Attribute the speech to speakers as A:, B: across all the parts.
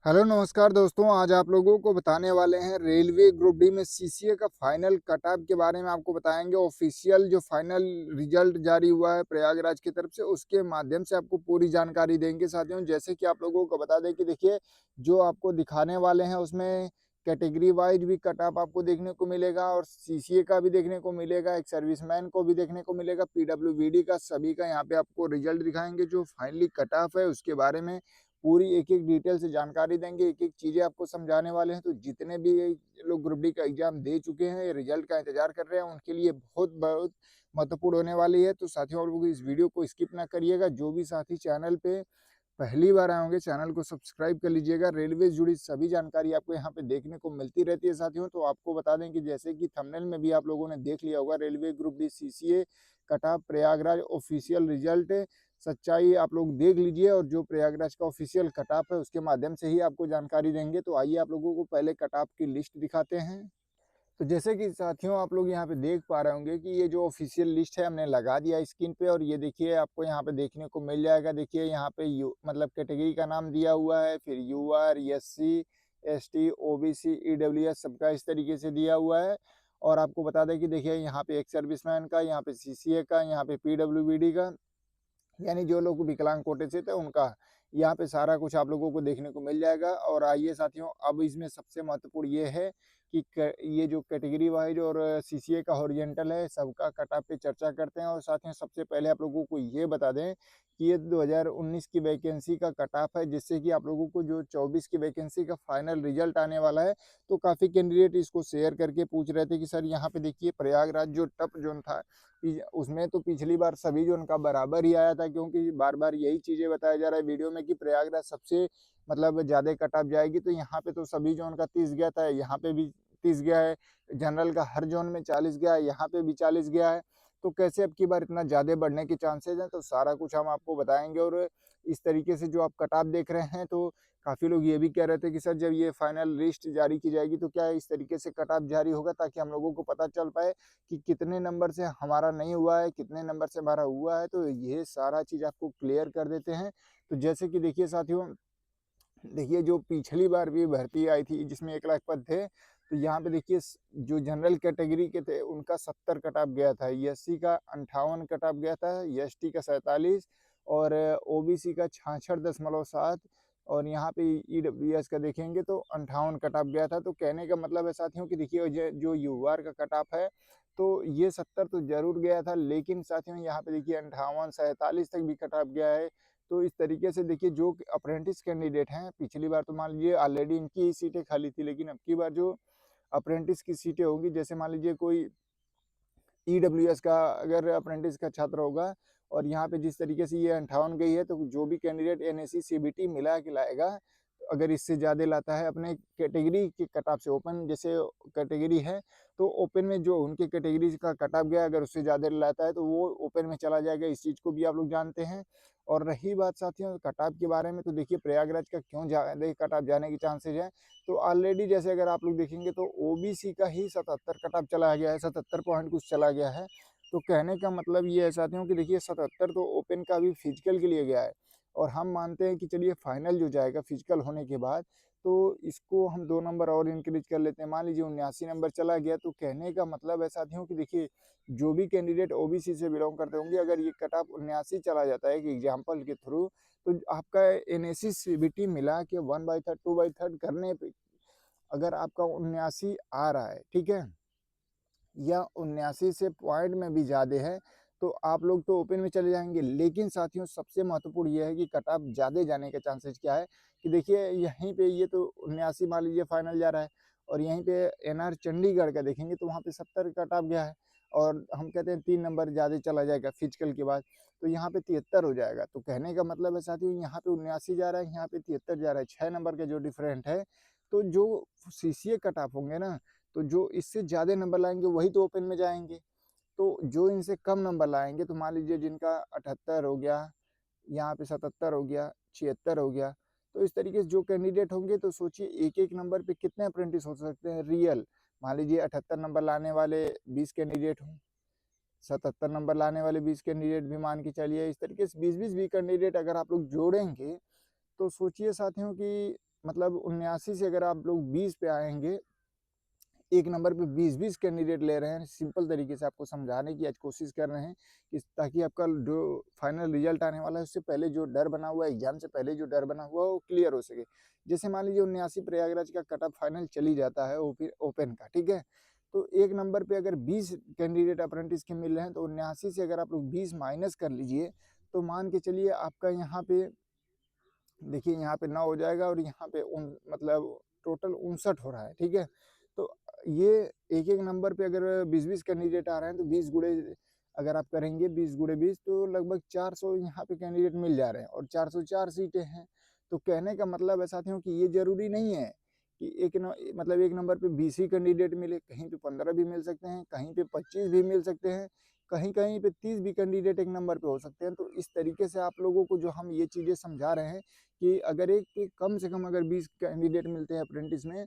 A: Hello नमस्कार दोस्तों, आज आप लोगों को बताने वाले हैं रेलवे ग्रुप डी में सीसीए का फाइनल कट ऑफ के बारे में आपको बताएँगे। ऑफ़िशियल जो फाइनल रिज़ल्ट जारी हुआ है प्रयागराज की तरफ से, उसके माध्यम से आपको पूरी जानकारी देंगे साथियों। जैसे कि आप लोगों को बता दें कि देखिए, जो आपको दिखाने वाले हैं उसमें कैटेगरी वाइज़ भी कट ऑफ आपको देखने को मिलेगा और सीसीए का भी देखने को मिलेगा, एक सर्विसमैन को भी देखने को मिलेगा, पीडब्ल्यूबीडी का, सभी का यहाँ पे आपको रिज़ल्ट दिखाएँगे। जो फाइनली कट ऑफ है उसके बारे में पूरी एक-एक डिटेल से जानकारी देंगे, एक-एक चीज़ें आपको समझाने वाले हैं। तो जितने भी ये लोग ग्रुप डी का एग्ज़ाम दे चुके हैं, रिज़ल्ट का इंतज़ार कर रहे हैं, उनके लिए बहुत-बहुत महत्वपूर्ण होने वाली है। तो साथियों, आप लोग इस वीडियो को स्किप ना करिएगा। जो भी साथी चैनल पे पहली बार आए होंगे, चैनल को सब्सक्राइब कर लीजिएगा। रेलवे से जुड़ी सभी जानकारी आपको यहाँ पे देखने को मिलती रहती है साथियों। तो आपको बता दें कि जैसे कि थंबनेल में भी आप लोगों ने देख लिया होगा, railway group D CCA cut off Prayagraj official result सच्चाई आप लोग देख लीजिए और जो प्रयागराज का ऑफिशियल कट ऑफ है उसके माध्यम से ही आपको जानकारी देंगे। तो आइए आप लोगों को पहले कट ऑफ की लिस्ट दिखाते हैं। तो जैसे कि साथियों, आप लोग यहाँ पे देख पा रहे होंगे कि ये जो ऑफिशियल लिस्ट है हमने लगा दिया स्क्रीन पे और ये देखिए आपको यहाँ पे देखने को मिल जाएगा। देखिए यहाँ पे यू मतलब कैटेगरी का नाम दिया हुआ है, फिर UR, SC, ST, OBC, EWS सबका इस तरीके से दिया हुआ है। और आपको बता दें कि देखिए यहाँ पे एक सर्विसमैन का, यहाँ पे सीसीए का, यहाँ पे पीडब्ल्यूबीडी का, यानी जो लोग विकलांग कोटे से थे उनका, यहाँ पे सारा कुछ आप लोगों को देखने को मिल जाएगा। और आइए साथियों, अब इसमें सबसे महत्वपूर्ण ये है कि ये जो कैटेगरी वाइज और सीसीए का हॉरिजॉन्टल है, सबका कट ऑफ पे चर्चा करते हैं। और साथियों, सबसे पहले आप लोगों को ये बता दें कि ये 2019 की वैकेंसी का कट ऑफ है, जिससे कि आप लोगों को जो 24 की वैकेंसी का फाइनल रिजल्ट आने वाला है। तो काफ़ी कैंडिडेट इसको शेयर करके पूछ रहे थे कि सर यहाँ पे देखिए प्रयागराज जो टफ जोन था, उसमें तो पिछली बार सभी जो उनका बराबर ही आया था, क्योंकि बार-बार यही चीज़ें बताया जा रहा है वीडियो में कि प्रयागराज सबसे मतलब ज़्यादा कट ऑफ जाएगी। तो यहाँ पे तो सभी जोन का 30 गया था, यहाँ पे भी 30 गया है। जनरल का हर जोन में 40 गया है, यहाँ पे भी 40 गया है। तो कैसे अब की बार इतना ज़्यादा बढ़ने के चांसेज़ हैं, तो सारा कुछ हम आपको बताएँगे। और इस तरीके से जो आप कट ऑफ देख रहे हैं, तो काफ़ी लोग ये भी कह रहे थे कि सर जब ये फाइनल लिस्ट जारी की जाएगी तो क्या इस तरीके से कट ऑफ जारी होगा, ताकि हम लोगों को पता चल पाए कि कितने नंबर से हमारा नहीं हुआ है, कितने नंबर से हमारा हुआ है। तो ये सारा चीज़ आपको क्लियर कर देते हैं। तो जैसे कि देखिए साथियों, देखिए जो पिछली बार भी भर्ती आई थी जिसमें 1 लाख पद थे, तो यहाँ पे देखिए जो जनरल कैटेगरी के थे उनका 70 कट ऑफ गया था, एससी का 58 कट ऑफ गया था, एसटी का 47 और ओबीसी का 66.7 और यहाँ पे ईडब्ल्यूएस का देखेंगे तो 58 कट ऑफ गया था। तो कहने का मतलब है साथियों कि देखिए जो यूआर का कट ऑफ है, तो ये 70 तो ज़रूर गया था, लेकिन साथियों यहाँ पे देखिए 58, 47 तक भी कट ऑफ गया है। तो इस तरीके से देखिए जो अप्रेंटिस कैंडिडेट हैं, पिछली बार तो मान लीजिए ऑलरेडी इनकी ही सीटें खाली थी, लेकिन अब की बार जो अप्रेंटिस की सीटें होंगी, जैसे मान लीजिए कोई ईडब्ल्यूएस का अगर अप्रेंटिस का छात्र होगा और यहाँ पे जिस तरीके से ये 58 गई है, तो जो भी कैंडिडेट एनएससी सीबीटी मिला के लाएगा, अगर इससे ज़्यादा लाता है अपने कैटेगरी के कट ऑफ से, ओपन जैसे कैटेगरी है, तो ओपन में जो उनके कैटेगरी का कट ऑफ गया, अगर उससे ज़्यादा लाता है तो वो ओपन में चला जाएगा। इस चीज़ को भी आप लोग जानते हैं। और रही बात साथियों कट ऑफ के बारे में, तो देखिए प्रयागराज का क्यों ज़्यादा कट ऑफ जाने के चांसेज हैं। तो ऑलरेडी जैसे अगर आप लोग देखेंगे तो ओबीसी का ही 77 कट ऑफ चला गया है, 77 पॉइंट कुछ चला गया है। तो कहने का मतलब ये है साथियों कि देखिए 77 तो ओपन का भी फिजिकल के लिए गया है। और हम मानते हैं कि चलिए फाइनल जो जाएगा फिजिकल होने के बाद, तो इसको हम 2 नंबर और इंक्रीज कर लेते हैं। मान लीजिए 79 नंबर चला गया, तो कहने का मतलब है साथियों कि देखिए जो भी कैंडिडेट ओबीसी से बिलोंग करते होंगे, अगर ये कट ऑफ 79 चला जाता है कि एग्जाम्पल के थ्रू, तो आपका एनएससी सीबीटी मिला के 1/3 2/3 करने पे अगर आपका 79 आ रहा है, ठीक है, या 79 से पॉइंट में भी ज़्यादा है, तो आप लोग तो ओपन में चले जाएँगे। लेकिन साथियों सबसे महत्वपूर्ण ये है कि कट ऑफ ज़्यादा जाने के चांसेस क्या है कि देखिए यहीं पे ये तो 79 मान लीजिए फाइनल जा रहा है और यहीं पे एनआर चंडीगढ़ का देखेंगे तो वहाँ पे 70 कट ऑफ गया है और हम कहते हैं 3 नंबर ज़्यादा चला जाएगा फिजिकल के बाद, तो यहाँ पे 73 हो जाएगा। तो कहने का मतलब है साथियों यहाँ पे 79 जा रहा है, यहाँ पे 73 जा रहा है, 6 नंबर का जो डिफरेंट है। तो जो सीसीए कट ऑफ होंगे ना, तो जो इससे ज़्यादा नंबर लाएँगे वही तो ओपन में जाएँगे। तो जो इनसे कम नंबर लाएँगे, तो मान लीजिए जिनका 78 हो गया, यहाँ पे 77 हो गया, 76 हो गया, तो इस तरीके से जो कैंडिडेट होंगे, तो सोचिए एक-एक नंबर पे कितने अप्रेंटिस हो सकते हैं रियल। मान लीजिए 78 नंबर लाने वाले 20 कैंडिडेट हों, 77 नंबर लाने वाले 20 कैंडिडेट भी मान के चलिए, इस तरीके से 20-20 भी कैंडिडेट अगर आप लोग जोड़ेंगे, तो सोचिए साथियों कि मतलब 79 से अगर आप लोग 20 पे आएँगे, एक नंबर पे 20-20 कैंडिडेट ले रहे हैं, सिंपल तरीके से आपको समझाने की आज कोशिश कर रहे हैं कि ताकि आपका जो फाइनल रिजल्ट आने वाला है उससे पहले जो डर बना हुआ है, एग्जाम से पहले जो डर बना हुआ है वो क्लियर हो सके। जैसे मान लीजिए 79 प्रयागराज का कट ऑफ फाइनल चल ही जाता है ओपन का, ठीक है? तो एक नंबर पे अगर 20 कैंडिडेट अप्रेंटिस के मिल रहे हैं तो 79 से अगर आप लोग 20 माइनस कर लीजिए, तो मान के चलिए आपका यहाँ पे देखिए यहाँ पे 9 हो जाएगा और यहाँ पे मतलब टोटल 59 हो रहा है, ठीक है? तो ये एक-एक नंबर पे अगर 20-20 कैंडिडेट आ रहे हैं तो 20 गुणे अगर आप करेंगे 20 गुणे 20 तो लगभग 400 यहाँ पे कैंडिडेट मिल जा रहे हैं और 404 सीटें हैं। तो कहने का मतलब है साथियों कि ये ज़रूरी नहीं है कि मतलब एक नंबर पे 20 ही कैंडिडेट मिले, कहीं पे 15 भी मिल सकते हैं, कहीं पे 25 भी मिल सकते हैं, कहीं-कहीं पे 30 भी कैंडिडेट एक नंबर पे हो सकते हैं। तो इस तरीके से आप लोगों को जो हम ये चीज़ें समझा रहे हैं कि अगर एक कम से कम अगर 20 कैंडिडेट मिलते हैं अप्रेंटिस में,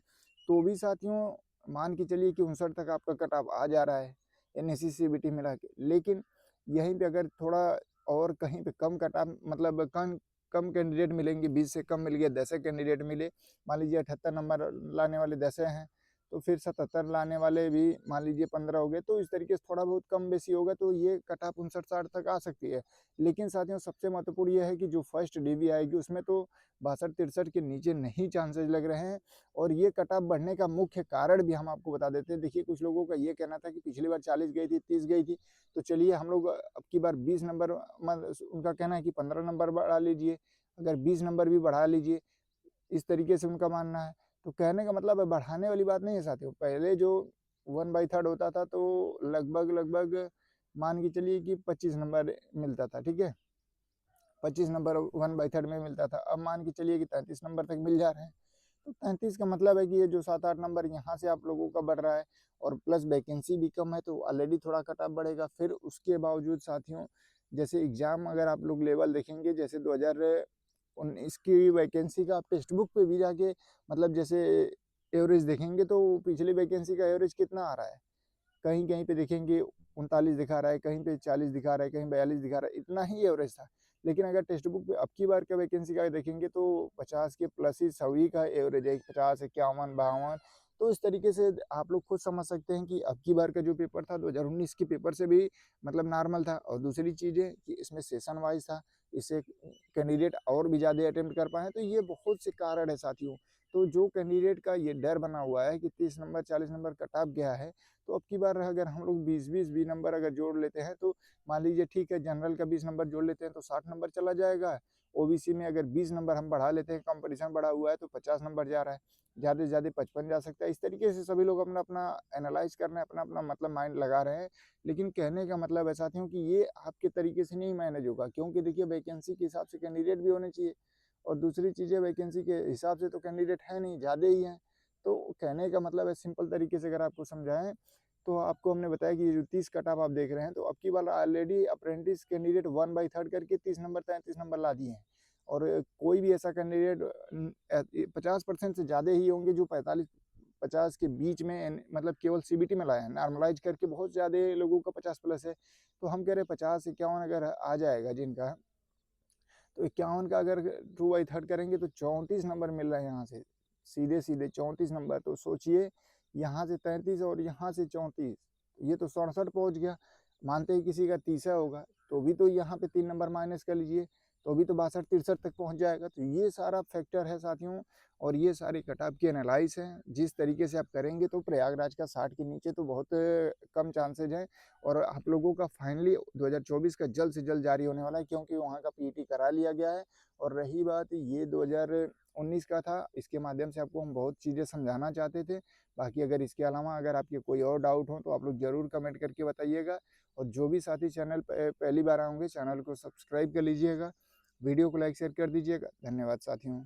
A: तो भी साथियों मान के चलिए कि 59 तक आपका कट ऑफ आ जा रहा है, एनएससी सीबीटी मिला के। लेकिन यहीं पे अगर थोड़ा और कहीं पे कम कट ऑफ मतलब कम कम कैंडिडेट मिलेंगे, 20 से कम मिल गया, 10 कैंडिडेट मिले, मान लीजिए 78 नंबर लाने वाले 10 हैं, तो फिर 77 लाने वाले भी मान लीजिए 15 हो गए, तो इस तरीके से थोड़ा बहुत कम बेसी होगा तो ये कट ऑफ 59-60 तक आ सकती है। लेकिन साथियों सबसे महत्वपूर्ण ये है कि जो फर्स्ट डीवी आएगी उसमें तो 62-63 के नीचे नहीं चांसेस लग रहे हैं और ये कट ऑफ बढ़ने का मुख्य कारण भी हम आपको बता देते हैं। देखिए कुछ लोगों का ये कहना था कि पिछली बार 40 गई थी, 30 गई थी, तो चलिए हम लोग अब की बार 20 नंबर उनका कहना है कि 15 नंबर बढ़ा लीजिए, अगर 20 नंबर भी बढ़ा लीजिए, इस तरीके से उनका मानना है। तो कहने का मतलब है बढ़ाने वाली बात नहीं है साथियों। पहले जो 1/3 होता था तो लगभग मान के चलिए कि 25 नंबर मिलता था, ठीक है? 25 नंबर 1/3 में मिलता था। अब मान के चलिए कि 33 नंबर तक मिल जा रहे हैं। तो 33 का मतलब है कि ये जो 7-8 नंबर यहाँ से आप लोगों का बढ़ रहा है और प्लस वैकेंसी भी कम है तो ऑलरेडी थोड़ा कट ऑफ बढ़ेगा। फिर उसके बावजूद साथियों जैसे एग्ज़ाम अगर आप लोग लेवल देखेंगे जैसे 2019 की वैकेंसी का आप टेक्स्ट बुक पे भी जाके मतलब जैसे एवरेज देखेंगे तो पिछली वैकेंसी का एवरेज कितना आ रहा है? कहीं-कहीं पे देखेंगे 39 दिखा रहा है, कहीं पे 40 दिखा रहा है, कहीं 42 दिखा रहा है, इतना ही एवरेज था। लेकिन अगर टेक्स्ट बुक पे अब की बार का वैकेंसी का देखेंगे तो 50 के प्लस ही सभी का एवरेज है, 50, 51, 52। तो इस तरीके से आप लोग खुद समझ सकते हैं कि अब की बार का जो पेपर था 2019 के पेपर से भी मतलब नॉर्मल था और दूसरी चीज़ है कि इसमें सेशन वाइज़ था, इससे कैंडिडेट और भी ज़्यादा अटेम्प्ट कर पाए, तो ये बहुत से कारण है साथियों। तो जो कैंडिडेट का ये डर बना हुआ है कि 30 नंबर, 40 नंबर कट ऑफ गया है, तो अब की बार अगर हम लोग 20-20 भी नंबर अगर जोड़ लेते हैं तो मान लीजिए ठीक है जनरल का 20 नंबर जोड़ लेते हैं तो 60 नंबर चला जाएगा। ओबीसी में अगर 20 नंबर हम बढ़ा लेते हैं, कंपटीशन बढ़ा हुआ है तो 50 नंबर जा रहा है, ज़्यादा से ज़्यादा 55 जा सकता है। इस तरीके से सभी लोग अपना-अपना एनालाइज़ कर रहे हैं, अपना-अपना मतलब माइंड लगा रहे हैं। लेकिन कहने का मतलब है साथियों कि ये आपके तरीके से नहीं मैनेज होगा क्योंकि देखिए वैकेंसी के हिसाब से कैंडिडेट भी होने चाहिए और दूसरी चीज़ है वैकेंसी के हिसाब से तो कैंडिडेट है नहीं, ज़्यादा ही हैं। तो कहने का मतलब है सिंपल तरीके से अगर आपको समझाएँ तो आपको हमने बताया कि ये जो 30 कट ऑफ आप देख रहे हैं, तो अब की बार ऑलरेडी अप्रेंटिस कैंडिडेट 1/3 करके 30 नंबर 33 नंबर ला दिए हैं। और कोई भी ऐसा कैंडिडेट 50% से ज़्यादा ही होंगे जो 45-50 के बीच में मतलब केवल सीबीटी में लाए हैं। नॉर्मलाइज़ करके बहुत ज़्यादा लोगों का 50 प्लस है। तो हम कह रहे हैं 50-51 अगर आ जाएगा जिनका, तो 51 का अगर 2/3 करेंगे तो 34 नंबर मिल रहा है यहाँ से, सीधे-सीधे 34 नंबर। तो सोचिए यहाँ से 33 और यहाँ से 34, ये तो 67 पहुँच गया। मानते हैं किसी का 30 होगा, तो भी तो यहाँ पे 3 नंबर माइनस कर लीजिए, तो भी तो 62-63 तक पहुँच जाएगा। तो ये सारा फैक्टर है साथियों और ये सारी कट-ऑफ की एनालाइज़ है। जिस तरीके से आप करेंगे तो प्रयागराज का 60 के नीचे तो बहुत कम चांसेज़ हैं और आप लोगों का फाइनली 2024 का जल्द से जल्द जारी होने वाला है क्योंकि वहाँ का पीटी करा लिया गया है। और रही बात ये 2019 का था, इसके माध्यम से आपको हम बहुत चीज़ें समझाना चाहते थे। बाकी अगर इसके अलावा अगर आपके कोई और डाउट हो तो आप लोग ज़रूर कमेंट करके बताइएगा और जो भी साथी चैनल पे पहली बार आए होंगे चैनल को सब्सक्राइब कर लीजिएगा, वीडियो को लाइक शेयर कर दीजिएगा। धन्यवाद साथियों।